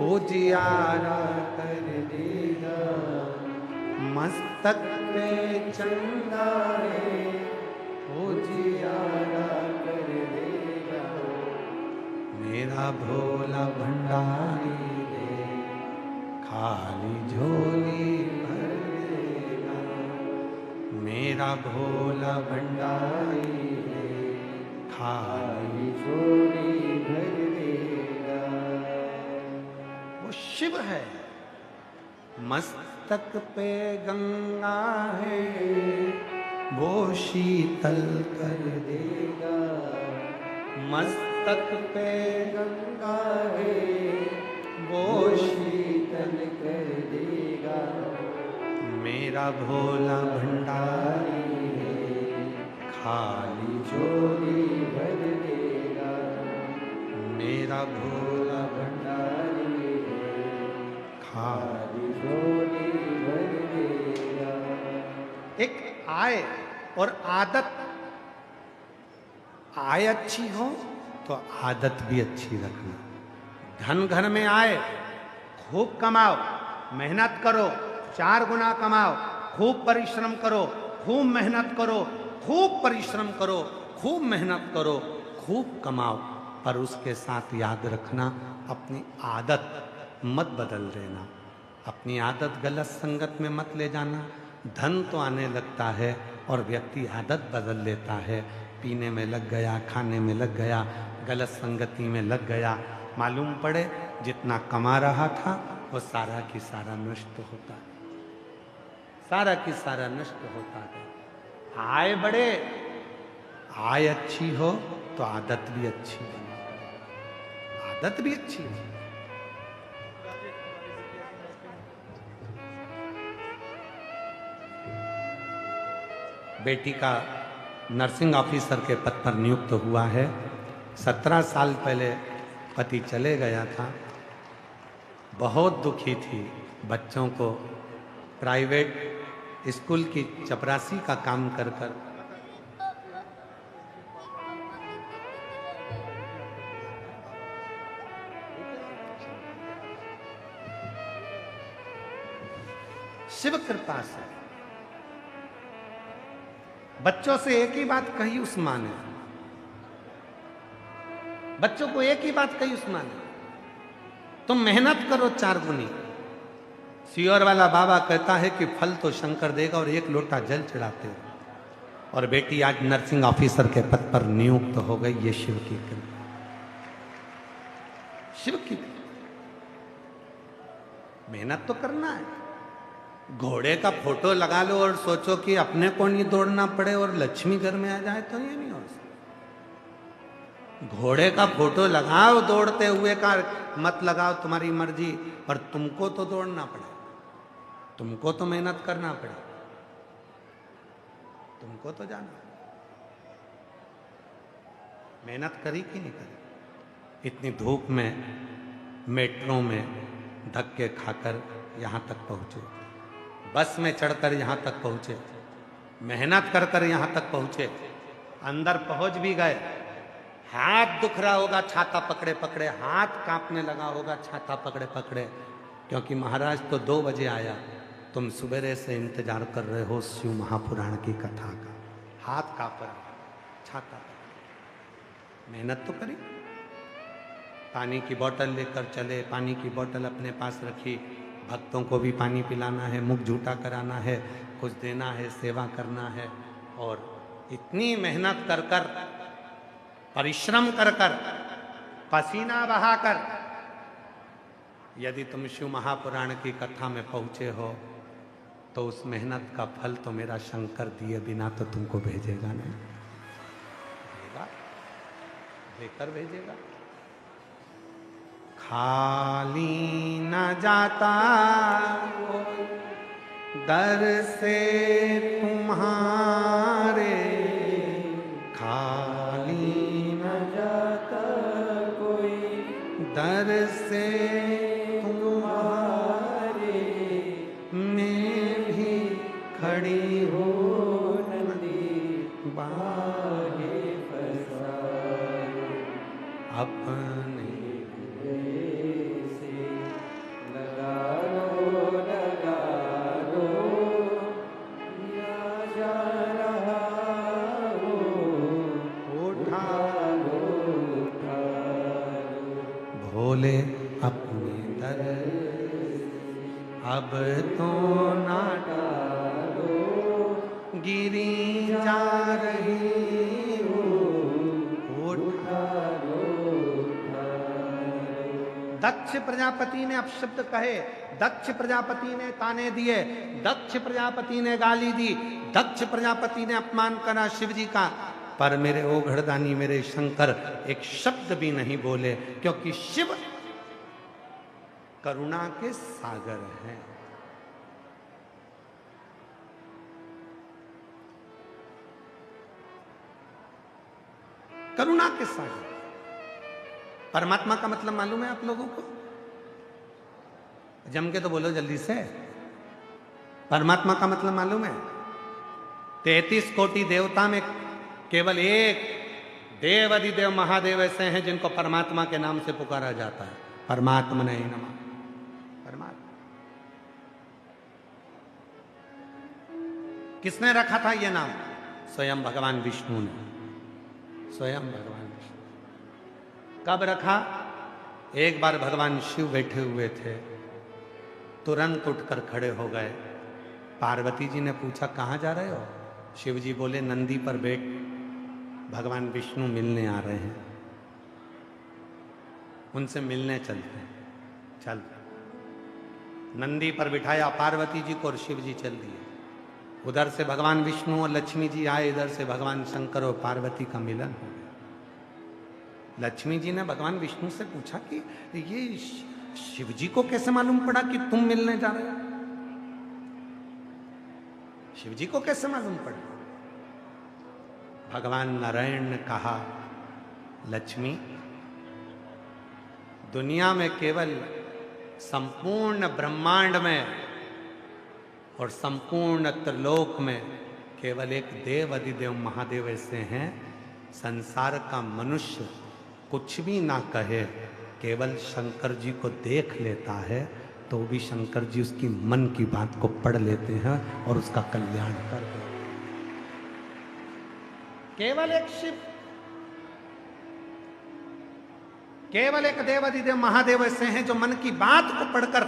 उजियारा कर देगा, मस्तक पे चंदा है उजियारा कर देगा। मेरा भोला भंडारी दे खाली झोली भर देगा, मेरा भोला भंडारी दे खाली झोली भर देगा। वो शिव है, मस्तक पे गंगा है वो शीतल कर देगा, मस्तक पे गंगा है वो शीतल कर देगा। मेरा भोला भंडारी है खाली झोली भर देगा, मेरा भोला भंडारी है खाली झोली भर देगा। एक आय और आदत, आय अच्छी हो तो आदत भी अच्छी रखना। धन घर में आए, खूब कमाओ, मेहनत करो, 4 गुना कमाओ, खूब परिश्रम करो, खूब मेहनत करो, खूब परिश्रम करो, खूब मेहनत करो, खूब कमाओ, पर उसके साथ याद रखना अपनी आदत मत बदल देना, अपनी आदत गलत संगत में मत ले जाना। धन तो आने लगता है और व्यक्ति आदत बदल लेता है, पीने में लग गया, खाने में लग गया, गलत संगति में लग गया, मालूम पड़े जितना कमा रहा था वो सारा की सारा नष्ट होता है, सारा की सारा नष्ट होता है। आय बढ़े, आय अच्छी हो तो आदत भी अच्छी बने, आदत भी अच्छी हो। बेटी का नर्सिंग ऑफिसर के पद पर नियुक्त हुआ है। 17 साल पहले पति चले गया था, बहुत दुखी थी। बच्चों को प्राइवेट स्कूल की चपरासी का काम कर कर शिव कृपा से बच्चों से एक ही बात कही उस माँ ने, बच्चों को एक ही बात कही उस माँ ने, तुम मेहनत करो 4 गुनी। सियोर वाला बाबा कहता है कि फल तो शंकर देगा और 1 लोटा जल चढ़ाते हो। और बेटी आज नर्सिंग ऑफिसर के पद पर नियुक्त हो गई। ये शिव की कृपा, शिव की कृपा। मेहनत तो करना है। घोड़े का फोटो लगा लो और सोचो कि अपने को नहीं दौड़ना पड़े और लक्ष्मी घर में आ जाए, तो ये नहीं हो सकता। घोड़े का फोटो लगाओ दौड़ते हुए का, मत लगाओ, तुम्हारी मर्जी, पर तुमको तो दौड़ना पड़े, तुमको तो मेहनत करना पड़े, तुमको तो जाना। मेहनत करी कि नहीं करी? इतनी धूप में मेट्रो में धक्के खाकर यहां तक पहुंचे, बस में चढ़कर यहां तक पहुंचे, मेहनत कर कर यहां तक पहुंचे, अंदर पहुंच भी गए। हाथ दुख रहा होगा छाता पकड़े पकड़े, हाथ कांपने लगा होगा छाता पकड़े पकड़े, क्योंकि महाराज तो 2 बजे आया, तुम सुबेरे से इंतजार कर रहे हो शिव महापुराण की कथा का। हाथ कांप रहा, छाता पकड़े, मेहनत तो करी। पानी की बोतल लेकर चले, पानी की बोतल अपने पास रखी, भक्तों को भी पानी पिलाना है, मुख झूठा कराना है, कुछ देना है, सेवा करना है। और इतनी मेहनत कर कर, परिश्रम कर कर, पसीना बहाकर यदि तुम शिव महापुराण की कथा में पहुंचे हो, तो उस मेहनत का फल तो मेरा शंकर दिए बिना तो तुमको भेजेगा नहीं, भेजेगा, देकर भेजेगा। खाली न जाता दर से तुम्हारे, खाली न जाता कोई दर से तुम्हारे, मैं भी खड़ी हो नदी बागे पसारे, अपने भोले अपने दर अब तो ना टालो, गिरी जा रही हो, उठा लो। दक्ष प्रजापति ने अपशब्द कहे, दक्ष प्रजापति ने ताने दिए, दक्ष प्रजापति ने गाली दी, दक्ष प्रजापति ने अपमान करा शिव जी का, पर मेरे ओघड़दानी मेरे शंकर एक शब्द भी नहीं बोले, क्योंकि शिव करुणा के सागर हैं। करुणा के सागर। परमात्मा का मतलब मालूम है आप लोगों को? जम के तो बोलो जल्दी से। परमात्मा का मतलब मालूम है? 33 कोटि देवता में केवल एक देव अधिदेव महादेव ऐसे हैं जिनको परमात्मा के नाम से पुकारा जाता है। परमात्मा नहीं नमः। परमात्मा किसने रखा था ये नाम? स्वयं भगवान विष्णु ने। स्वयं भगवान विष्णु। कब रखा? एक बार भगवान शिव बैठे हुए थे, तुरंत उठकर खड़े हो गए। पार्वती जी ने पूछा कहाँ जा रहे हो? शिव जी बोले नंदी पर बैठ, भगवान विष्णु मिलने आ रहे हैं, उनसे मिलने चलते हैं। चल, नंदी पर बिठाया पार्वती जी को और शिव जी चल दिए। उधर से भगवान विष्णु और लक्ष्मी जी आए, इधर से भगवान शंकर और पार्वती का मिलन हो गया। लक्ष्मी जी ने भगवान विष्णु से पूछा कि ये शिव जी को कैसे मालूम पड़ा कि तुम मिलने जा रहे हो? शिव जी को कैसे मालूम पड़ा? भगवान नारायण ने कहा, लक्ष्मी, दुनिया में केवल संपूर्ण ब्रह्मांड में और संपूर्ण त्रिलोक में केवल एक देव अधिदेव महादेव ऐसे हैं, संसार का मनुष्य कुछ भी ना कहे, केवल शंकर जी को देख लेता है तो भी शंकर जी उसकी मन की बात को पढ़ लेते हैं और उसका कल्याण कर देते हैं। केवल एक शिव, केवल एक देव अधिदेव महादेव ऐसे हैं जो मन की बात को पढ़कर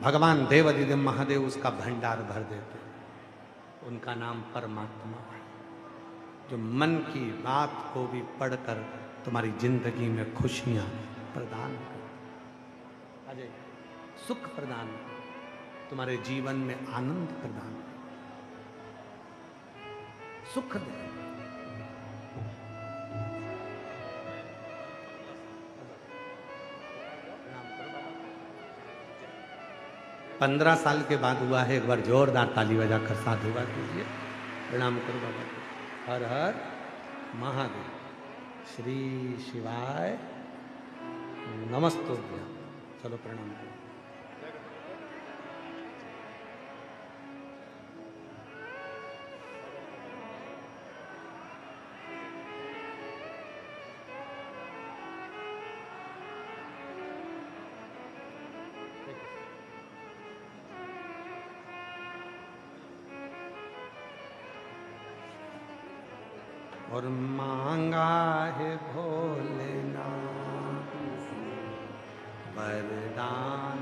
भगवान देव अधिदेव महादेव उसका भंडार भर देते हैं। उनका नाम परमात्मा है। जो मन की बात को भी पढ़कर तुम्हारी जिंदगी में खुशियां प्रदान करे, अजय सुख प्रदान करे, तुम्हारे जीवन में आनंद प्रदान करे, सुख दे। 15 साल के बाद हुआ है, एक बार जोरदार ताली बजाकर साधुवाद कीजिए, प्रणाम करो बाबा को। हर हर महादेव, श्री शिवाय नमस्तुभ्यं। चलो प्रणाम करो। और मांगा है भोलेनाथ वरदान,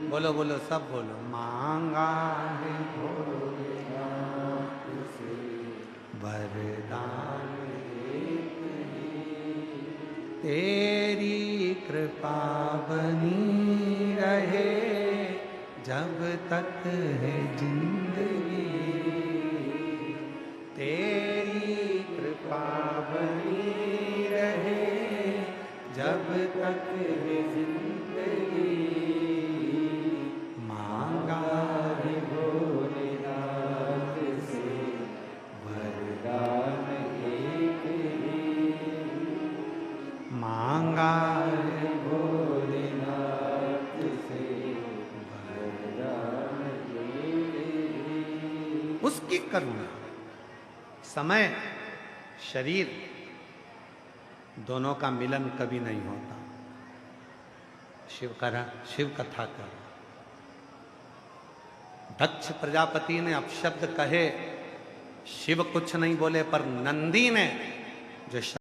बोलो बोलो सब बोलो, मांगा है भोलेनाथ से वरदान, तेरी कृपा बनी रहे जब तक है जिंदगी, तेरी कृपा बनी रहे जब तक है जिंदगी, मांगा है भोलेनाथ से वरदान एक ही, मांगा है भोलेनाथ से वरदान एक ही। उसकी करुणा, समय शरीर दोनों का मिलन कभी नहीं होता। शिव कथा कर, दक्ष प्रजापति ने अपशब्द कहे, शिव कुछ नहीं बोले, पर नंदी ने जो